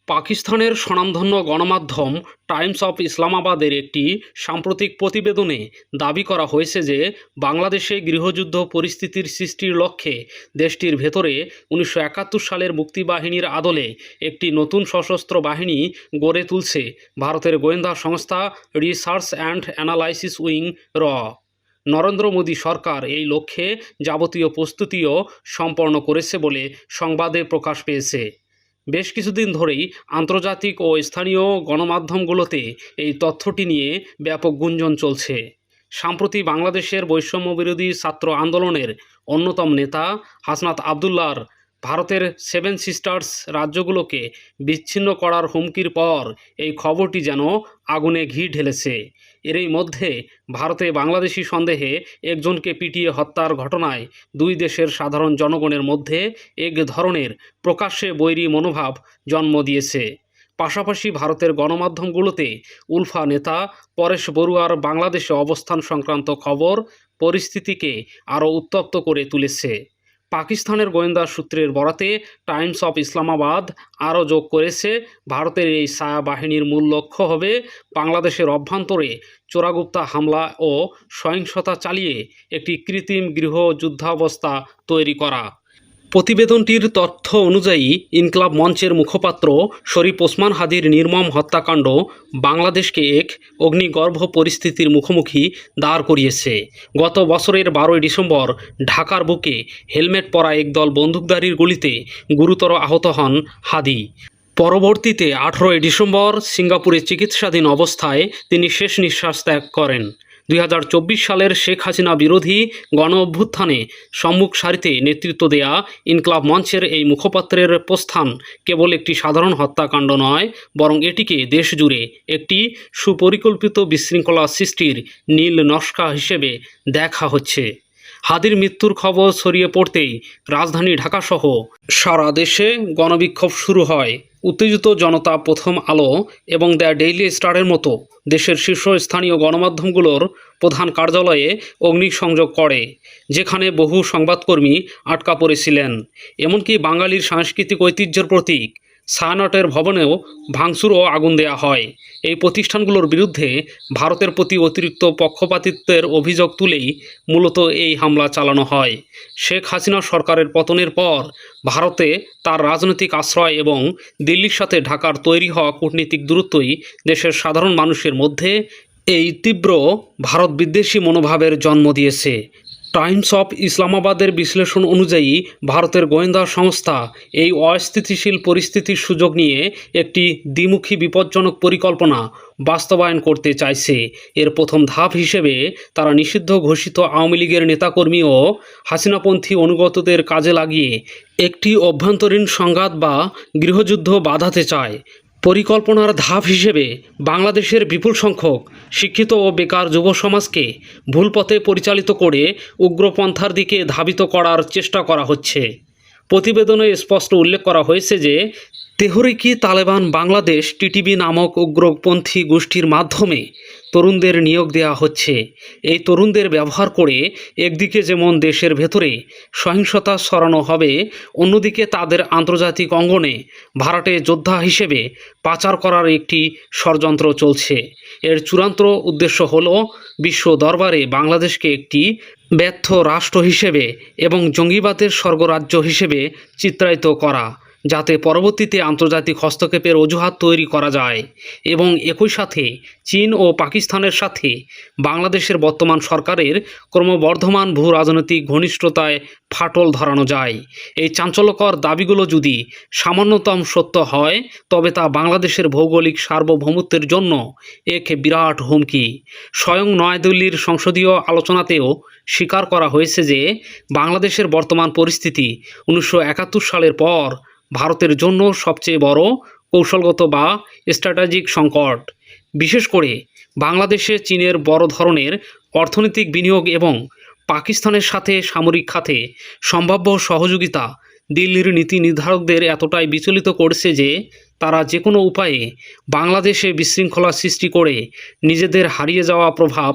পাকিস্তানের স্বনামধন্য গণমাধ্যম টাইমস অফ ইসলামাবাদের একটি সাম্প্রতিক প্রতিবেদনে দাবি করা হয়েছে যে বাংলাদেশে গৃহযুদ্ধ পরিস্থিতির সৃষ্টির লক্ষ্যে দেশটির ভেতরে 1971 সালের মুক্তিবাহিনীর আদলে একটি নতুন সশস্ত্র বাহিনী গড়ে তুলছে ভারতের গোয়েন্দা সংস্থা রিসার্চ অ্যান্ড অ্যানালাইসিস উইং র। নরেন্দ্র মোদী সরকার এই লক্ষ্যে যাবতীয় প্রস্তুতিও সম্পন্ন করেছে বলে সংবাদে প্রকাশ পেয়েছে। বেশ কিছুদিন ধরেই আন্তর্জাতিক ও স্থানীয় গণমাধ্যমগুলোতে এই তথ্যটি নিয়ে ব্যাপক গুঞ্জন চলছে। সম্প্রতি বাংলাদেশের বৈষম্যবিরোধী ছাত্র আন্দোলনের অন্যতম নেতা হাসনাত আবদুল্লাহর ভারতের 7 সিস্টার্স রাজ্যগুলোকে বিচ্ছিন্ন করার হুমকির পর এই খবরটি যেন আগুনে ঘি ঢেলেছে। এরই মধ্যে ভারতে বাংলাদেশি সন্দেহে একজনকে পিটিয়ে হত্যার ঘটনায় দুই দেশের সাধারণ জনগণের মধ্যে এক ধরনের প্রকাশ্যে বৈরী মনোভাব জন্ম দিয়েছে। পাশাপাশি ভারতের গণমাধ্যমগুলোতে উলফা নেতা পরেশ বড়ুয়ার বাংলাদেশে অবস্থান সংক্রান্ত খবর পরিস্থিতিকে আরও উত্তপ্ত করে তুলেছে। পাকিস্তানের গোয়েন্দা সূত্রের বরাতে টাইমস অফ ইসলামাবাদ আরও যোগ করেছে, ভারতের এই ছায়া বাহিনীর মূল লক্ষ্য হবে বাংলাদেশের অভ্যন্তরে চোরাগুপ্তা হামলা ও সহিংসতা চালিয়ে একটি কৃত্রিম গৃহযুদ্ধাবস্থা তৈরি করা। প্রতিবেদনটির তথ্য অনুযায়ী ইনকলাব মঞ্চের মুখপাত্র শরীফ ওসমান হাদির নির্মম হত্যাকাণ্ড বাংলাদেশকে এক অগ্নিগর্ভ পরিস্থিতির মুখোমুখি দাঁড় করিয়েছে। গত বছরের 12ই ডিসেম্বর ঢাকার বুকে হেলমেট পরা একদল বন্দুকধারীর গুলিতে গুরুতর আহত হন হাদি। পরবর্তীতে 18ই ডিসেম্বর সিঙ্গাপুরে চিকিৎসাধীন অবস্থায় তিনি শেষ নিঃশ্বাস ত্যাগ করেন। 2024 সালের শেখ হাসিনা বিরোধী গণ অভ্যুত্থানে সম্মুখ সারিতে নেতৃত্ব দেয়া ইনকলাব মঞ্চের এই মুখপাত্রের প্রস্থান কেবল একটি সাধারণ হত্যাকাণ্ড নয়, বরং এটিকে দেশজুড়ে একটি সুপরিকল্পিত বিশৃঙ্খলা সৃষ্টির নীল নকশা হিসেবে দেখা হচ্ছে। হাদির মৃত্যুর খবর ছড়িয়ে পড়তেই রাজধানী ঢাকাসহ সারা দেশে গণবিক্ষোভ শুরু হয়। উত্তেজিত জনতা প্রথম আলো এবং দ্য ডেইলি স্টারের মতো দেশের শীর্ষস্থানীয় গণমাধ্যমগুলোর প্রধান কার্যালয়ে অগ্নিসংযোগ করে, যেখানে বহু সংবাদকর্মী আটকা পড়েছিলেন। এমনকি বাঙালির সাংস্কৃতিক ঐতিহ্যের প্রতীক ছায়ানটের ভবনেও ভাঙচুর ও আগুন দেয়া হয়। এই প্রতিষ্ঠানগুলোর বিরুদ্ধে ভারতের প্রতি অতিরিক্ত পক্ষপাতিত্বের অভিযোগ তুলেই মূলত এই হামলা চালানো হয়। শেখ হাসিনা সরকারের পতনের পর ভারতে তার রাজনৈতিক আশ্রয় এবং দিল্লির সাথে ঢাকার তৈরি হওয়া কূটনীতিক দূরত্বই দেশের সাধারণ মানুষের মধ্যে এই তীব্র ভারত বিদ্বেষী মনোভাবের জন্ম দিয়েছে। টাইমস অফ ইসলামাবাদের বিশ্লেষণ অনুযায়ী ভারতের গোয়েন্দা সংস্থা এই অস্থিতিশীল পরিস্থিতির সুযোগ নিয়ে একটি দ্বিমুখী বিপজ্জনক পরিকল্পনা বাস্তবায়ন করতে চাইছে। এর প্রথম ধাপ হিসেবে তারা নিষিদ্ধ ঘোষিত আওয়ামী লীগের নেতাকর্মী ও হাসিনাপন্থী অনুগতদের কাজে লাগিয়ে একটি অভ্যন্তরীণ সংঘাত বা গৃহযুদ্ধ বাধাতে চায়। পরিকল্পনার ধাপ হিসেবে বাংলাদেশের বিপুল সংখ্যক শিক্ষিত ও বেকার যুব সমাজকে ভুল পথে পরিচালিত করে উগ্রপন্থার দিকে ধাবিত করার চেষ্টা করা হচ্ছে। প্রতিবেদনে স্পষ্ট উল্লেখ করা হয়েছে যে তেহরিকি তালেবান বাংলাদেশ টিটিবি নামক উগ্রপন্থী গোষ্ঠীর মাধ্যমে তরুণদের নিয়োগ দেওয়া হচ্ছে। এই তরুণদের ব্যবহার করে একদিকে যেমন দেশের ভেতরে সহিংসতা ছড়ানো হবে, অন্যদিকে তাদের আন্তর্জাতিক অঙ্গনে ভাড়াটে যোদ্ধা হিসেবে পাচার করার একটি ষড়যন্ত্র চলছে। এর চূড়ান্ত উদ্দেশ্য হল বিশ্ব দরবারে বাংলাদেশকে একটি ব্যর্থ রাষ্ট্র হিসেবে এবং জঙ্গিবাদের স্বর্গরাজ্য হিসেবে চিত্রায়িত করা, যাতে পরবর্তীতে আন্তর্জাতিক হস্তক্ষেপের অজুহাত তৈরি করা যায় এবং একই সাথে চীন ও পাকিস্তানের সাথে বাংলাদেশের বর্তমান সরকারের ক্রমবর্ধমান ভূ রাজনৈতিক ঘনিষ্ঠতায় ফাটল ধরানো যায়। এই চাঞ্চল্যকর দাবিগুলো যদি সামান্যতম সত্য হয়, তবে তা বাংলাদেশের ভৌগোলিক সার্বভৌমত্বের জন্য এক বিরাট হুমকি। স্বয়ং নয়াদিল্লির সংসদীয় আলোচনাতেও স্বীকার করা হয়েছে যে বাংলাদেশের বর্তমান পরিস্থিতি 1971 সালের পর ভারতের জন্য সবচেয়ে বড় কৌশলগত বা স্ট্র্যাটেজিক সংকট। বিশেষ করে বাংলাদেশে চীনের বড় ধরনের অর্থনৈতিক বিনিয়োগ এবং পাকিস্তানের সাথে সামরিক খাতে সম্ভাব্য সহযোগিতা দিল্লির নীতি নির্ধারকদের এতটাই বিচলিত করছে যে তারা যে কোনো উপায়ে বাংলাদেশে বিশৃঙ্খলা সৃষ্টি করে নিজেদের হারিয়ে যাওয়া প্রভাব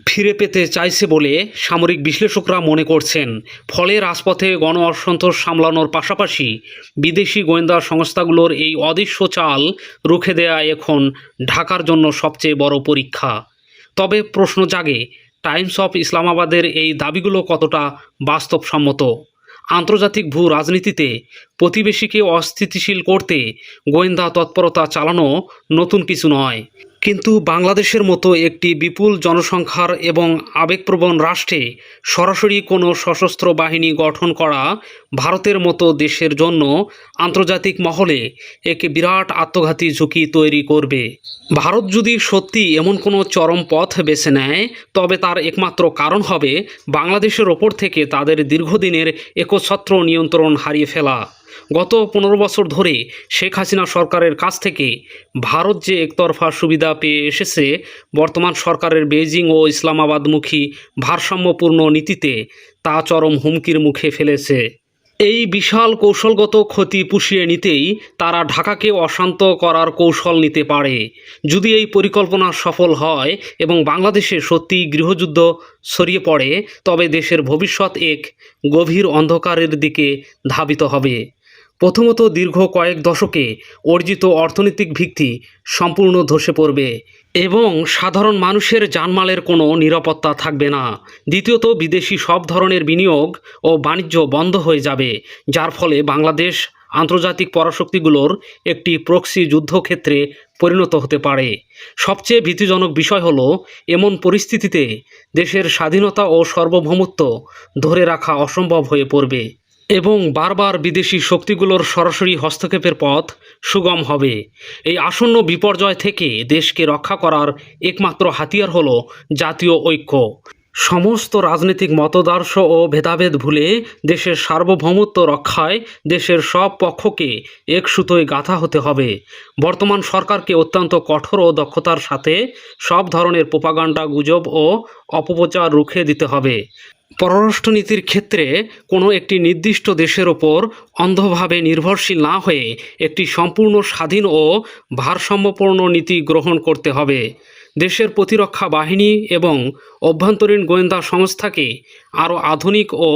ফিরে পেতে চাইছে বলে সামরিক বিশ্লেষকরা মনে করছেন। ফলে রাজপথে গণ অসন্তোষ সামলানোর পাশাপাশি বিদেশি গোয়েন্দা সংস্থাগুলোর এই অদৃশ্য চাল রুখে দেয়া এখন ঢাকার জন্য সবচেয়ে বড় পরীক্ষা। তবে প্রশ্ন জাগে, টাইমস অফ ইসলামাবাদের এই দাবিগুলো কতটা বাস্তবসম্মত? আন্তর্জাতিক ভূ রাজনীতিতে প্রতিবেশীকে অস্থিতিশীল করতে গোয়েন্দা তৎপরতা চালানো নতুন কিছু নয়, কিন্তু বাংলাদেশের মতো একটি বিপুল জনসংখ্যার এবং আবেগপ্রবণ রাষ্ট্রে সরাসরি কোনো সশস্ত্র বাহিনী গঠন করা ভারতের মতো দেশের জন্য আন্তর্জাতিক মহলে এক বিরাট আত্মঘাতী ঝুঁকি তৈরি করবে। ভারত যদি সত্যি এমন কোনো চরম পথ বেছে নেয়, তবে তার একমাত্র কারণ হবে বাংলাদেশের ওপর থেকে তাদের দীর্ঘদিনের একচ্ছত্র নিয়ন্ত্রণ হারিয়ে ফেলা। গত 15 বছর ধরে শেখ হাসিনা সরকারের কাছ থেকে ভারত যে একতরফা সুবিধা পেয়ে এসেছে, বর্তমান সরকারের বেইজিং ও ইসলামাবাদমুখী ভারসাম্যপূর্ণ নীতিতে তা চরম হুমকির মুখে ফেলেছে। এই বিশাল কৌশলগত ক্ষতি পুষিয়ে নিতেই তারা ঢাকাকে অশান্ত করার কৌশল নিতে পারে। যদি এই পরিকল্পনা সফল হয় এবং বাংলাদেশে সত্যিই গৃহযুদ্ধ ছড়িয়ে পড়ে, তবে দেশের ভবিষ্যৎ এক গভীর অন্ধকারের দিকে ধাবিত হবে। প্রথমত, দীর্ঘ কয়েক দশকে অর্জিত অর্থনৈতিক ভিত্তি সম্পূর্ণ ধসে পড়বে এবং সাধারণ মানুষের জানমালের কোনো নিরাপত্তা থাকবে না। দ্বিতীয়ত, বিদেশি সব ধরনের বিনিয়োগ ও বাণিজ্য বন্ধ হয়ে যাবে, যার ফলে বাংলাদেশ আন্তর্জাতিক পরাশক্তিগুলোর একটি প্রক্সি যুদ্ধক্ষেত্রে পরিণত হতে পারে। সবচেয়ে ভীতিজনক বিষয় হলো, এমন পরিস্থিতিতে দেশের স্বাধীনতা ও সার্বভৌমত্ব ধরে রাখা অসম্ভব হয়ে পড়বে এবং বারবার বিদেশি শক্তিগুলোর সরাসরি হস্তক্ষেপের পথ সুগম হবে। এই আসন্ন বিপর্যয় থেকে দেশকে রক্ষা করার একমাত্র হাতিয়ার হলো জাতীয় ঐক্য। সমস্ত রাজনৈতিক মতাদর্শ ও ভেদাভেদ ভুলে দেশের সার্বভৌমত্ব রক্ষায় দেশের সব পক্ষকে এক সুতোয় গাঁথা হতে হবে। বর্তমান সরকারকে অত্যন্ত কঠোর ও দক্ষতার সাথে সব ধরনের প্রোপাগান্ডা, গুজব ও অপপ্রচার রুখে দিতে হবে। পররাষ্ট্রনীতির ক্ষেত্রে কোনো একটি নির্দিষ্ট দেশের ওপর অন্ধভাবে নির্ভরশীল না হয়ে একটি সম্পূর্ণ স্বাধীন ও ভারসাম্যপূর্ণ নীতি গ্রহণ করতে হবে। দেশের প্রতিরক্ষা বাহিনী এবং অভ্যন্তরীণ গোয়েন্দা সংস্থাকে আরও আধুনিক ও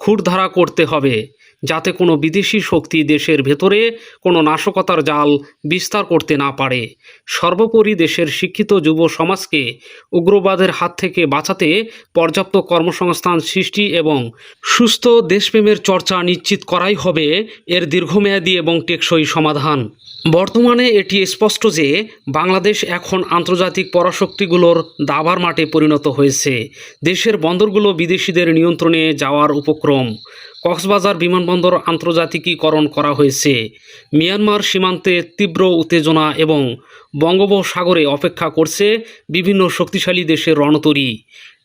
ক্ষুরধারা করতে হবে, যাতে কোনো বিদেশি শক্তি দেশের ভেতরে কোনো নাশকতার জাল বিস্তার করতে না পারে। সর্বোপরি দেশের শিক্ষিত যুব সমাজকে উগ্রবাদের হাত থেকে বাঁচাতে পর্যাপ্ত কর্মসংস্থান সৃষ্টি এবং সুস্থ দেশপ্রেমের চর্চা নিশ্চিত করাই হবে এর দীর্ঘমেয়াদী এবং টেকসই সমাধান। বর্তমানে এটি স্পষ্ট যে বাংলাদেশ এখন আন্তর্জাতিক পরাশক্তিগুলোর দাবার মাঠে পরিণত হয়েছে। দেশের বন্দরগুলো বিদেশিদের নিয়ন্ত্রণে যাওয়ার উপক্রম। কক্সবাজার বিমানবন্দর আন্তর্জাতিকীকরণ করা হয়েছে। মিয়ানমার সীমান্তে তীব্র উত্তেজনা এবং বঙ্গোপসাগরে অপেক্ষা করছে বিভিন্ন শক্তিশালী দেশের রণতরী।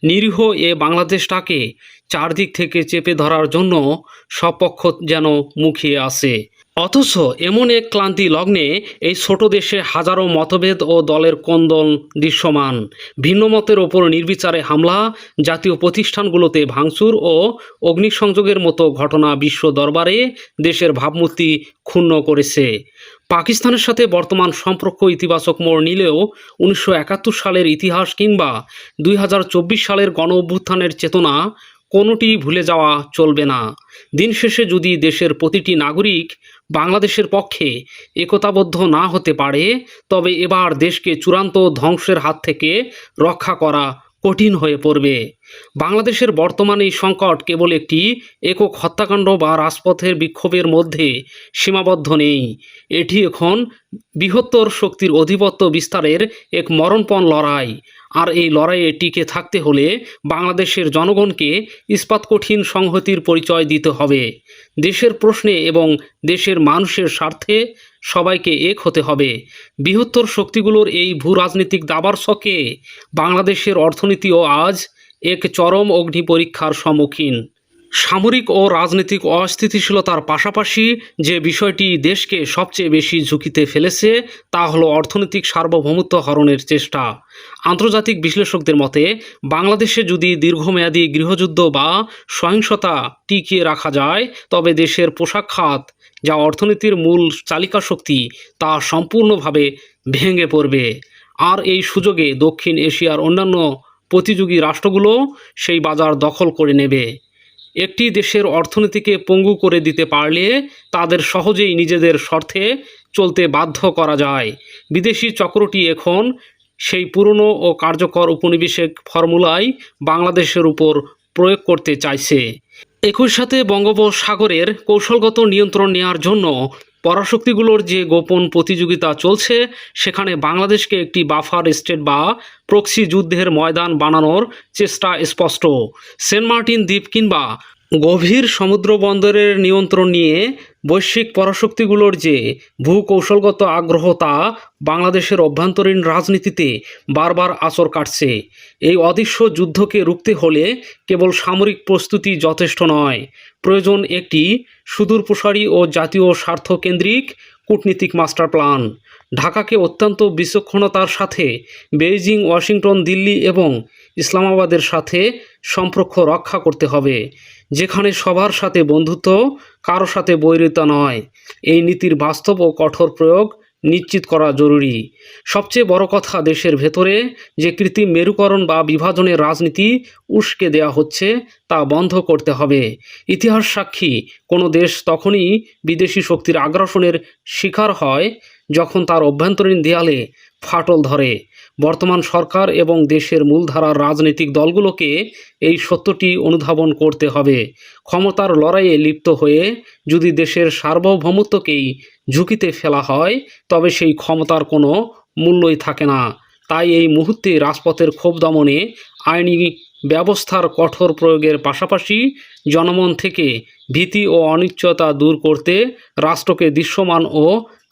নিরীহ এ বাংলাদেশটাকে চারদিক থেকে চেপে ধরার জন্য সব পক্ষ যেন মুখিয়ে আছে। অথচ এমন এক ক্লান্তি লগ্নে এই ছোট দেশে হাজারো মতভেদ ও দলের কোন্দল দৃশ্যমান। ভিন্ন মতের ওপর নির্বিচারে হামলা, জাতীয় প্রতিষ্ঠানগুলোতে ভাঙচুর ও অগ্নিসংযোগের মতো ঘটনা বিশ্ব দরবারে দেশের ভাবমূর্তি ক্ষুণ্ণ করেছে। পাকিস্তানের সাথে বর্তমান সম্পর্ক ইতিবাচক মোড় নিলেও 1971 সালের ইতিহাস কিংবা 2024 সালের গণ অভ্যুত্থানের চেতনা কোনোটি ভুলে যাওয়া চলবে না। দিন শেষে যদি দেশের প্রতিটি নাগরিক বাংলাদেশের পক্ষে একতাবদ্ধ না হতে পারে, তবে এবার দেশকে চূড়ান্ত ধ্বংসের হাত থেকে রক্ষা করা কঠিন হয়ে পড়বে। বাংলাদেশের বর্তমান এই সংকট কেবল একটি একক হত্যাকাণ্ড বা রাজপথের বিক্ষোভের মধ্যে সীমাবদ্ধ নেই। এটি এখন বৃহত্তর শক্তির আধিপত্য বিস্তারের এক মরণপণ লড়াই। আর এই লড়াইয়ে টিকে থাকতে হলে বাংলাদেশের জনগণকে ইস্পাত কঠিন সংহতির পরিচয় দিতে হবে। দেশের প্রশ্নে এবং দেশের মানুষের স্বার্থে সবাইকে এক হতে হবে। বৃহত্তর শক্তিগুলোর এই ভূ রাজনৈতিক দাবার ছকে বাংলাদেশের অর্থনীতিও আজ এক চরম অগ্নি পরীক্ষার সম্মুখীন। সামরিক ও রাজনৈতিক অস্থিতিশীলতার পাশাপাশি যে বিষয়টি দেশকে সবচেয়ে বেশি ঝুঁকিতে ফেলেছে তা হলো অর্থনৈতিক সার্বভৌমত্ব হরণের চেষ্টা। আন্তর্জাতিক বিশ্লেষকদের মতে বাংলাদেশে যদি দীর্ঘমেয়াদী গৃহযুদ্ধ বা সহিংসতা টিকিয়ে রাখা যায়, তবে দেশের পোশাক খাত, যা অর্থনীতির মূল চালিকা শক্তি, তা সম্পূর্ণভাবে ভেঙে পড়বে। আর এই সুযোগে দক্ষিণ এশিয়ার অন্যান্য প্রতিযোগী রাষ্ট্রগুলো সেই বাজার দখল করে নেবে। একটি দেশের অর্থনীতিকে পঙ্গু করে দিতে পারলে তাদের সহজেই নিজেদের স্বার্থে চলতে বাধ্য করা যায়। বিদেশি চক্রটি এখন সেই পুরনো ও কার্যকর উপনিবেশিক ফর্মুলাই বাংলাদেশের উপর প্রয়োগ করতে চাইছে। একই সাথে বঙ্গোপসাগরের কৌশলগত নিয়ন্ত্রণ নেওয়ার জন্য পরাশক্তিগুলোর যে গোপন প্রতিযোগিতা চলছে, সেখানে বাংলাদেশকে একটি বাফার স্টেট বা প্রক্সি যুদ্ধের ময়দান বানানোর চেষ্টা স্পষ্ট। সেন্ট মার্টিন দ্বীপ কিংবা গভীর সমুদ্র বন্দরের নিয়ন্ত্রণ নিয়ে বৈশ্বিক পরাশক্তিগুলোর যে ভূকৌশলগত আগ্রহ তা বাংলাদেশের অভ্যন্তরীণ রাজনীতিতে বারবার আঁচড় কাটছে। এই অদৃশ্য যুদ্ধকে রুখতে হলে কেবল সামরিক প্রস্তুতি যথেষ্ট নয়, প্রয়োজন একটি সুদূরপ্রসারী ও জাতীয় স্বার্থকেন্দ্রিক কূটনীতিক মাস্টার প্ল্যান। ঢাকাকে অত্যন্ত বিচক্ষণতার সাথে বেইজিং, ওয়াশিংটন, দিল্লি এবং ইসলামাবাদের সাথে সম্পর্ক রক্ষা করতে হবে, যেখানে সবার সাথে বন্ধুত্ব, কারো সাথে বৈরিতা নয়। এই নীতির বাস্তব ও কঠোর প্রয়োগ নিশ্চিত করা জরুরি। সবচেয়ে বড় কথা, দেশের ভেতরে যে কৃত্রিম মেরুকরণ বা বিভাজনের রাজনীতি উস্কে দেওয়া হচ্ছে তা বন্ধ করতে হবে। ইতিহাস সাক্ষী, কোনো দেশ তখনই বিদেশি শক্তির আগ্রাসনের শিকার হয় যখন তার অভ্যন্তরীণ দেয়ালে ফাটল ধরে। বর্তমান সরকার এবং দেশের মূলধারার রাজনৈতিক দলগুলোকে এই সত্যটি অনুধাবন করতে হবে। ক্ষমতার লড়াইয়ে লিপ্ত হয়ে যদি দেশের সার্বভৌমত্বকেই ঝুঁকিতে ফেলা হয়, তবে সেই ক্ষমতার কোনো মূল্যই থাকে না। তাই এই মুহূর্তে রাজপথের ক্ষোভ দমনে আইনি ব্যবস্থার কঠোর প্রয়োগের পাশাপাশি জনমন থেকে ভীতি ও অনিশ্চয়তা দূর করতে রাষ্ট্রকে দৃশ্যমান ও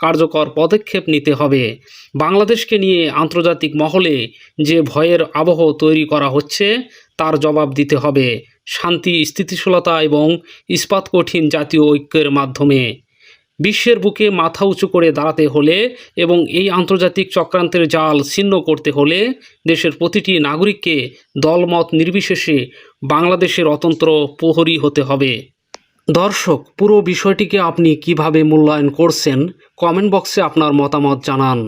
কার্যকর পদক্ষেপ নিতে হবে। বাংলাদেশকে নিয়ে আন্তর্জাতিক মহলে যে ভয়ের আবহ তৈরি করা হচ্ছে তার জবাব দিতে হবে শান্তি, স্থিতিশীলতা এবং ইস্পাত কঠিন জাতীয় ঐক্যের মাধ্যমে। বিশ্বের বুকে মাথা উঁচু করে দাঁড়াতে হলে এবং এই আন্তর্জাতিক চক্রান্তের জাল ছিন্ন করতে হলে দেশের প্রতিটি নাগরিককে দলমত নির্বিশেষে বাংলাদেশের অতন্ত্র প্রহরী হতে হবে। দর্শক, পুরো বিষয়টিকে আপনি কিভাবে মূল্যায়ন করছেন কমেন্ট বক্সে আপনার মতামত জানান।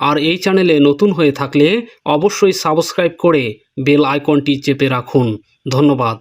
আর এই চ্যানেলে নতুন হয়ে থাকলে অবশ্যই সাবস্ক্রাইব করে বেল আইকনটি চেপে রাখুন। ধন্যবাদ।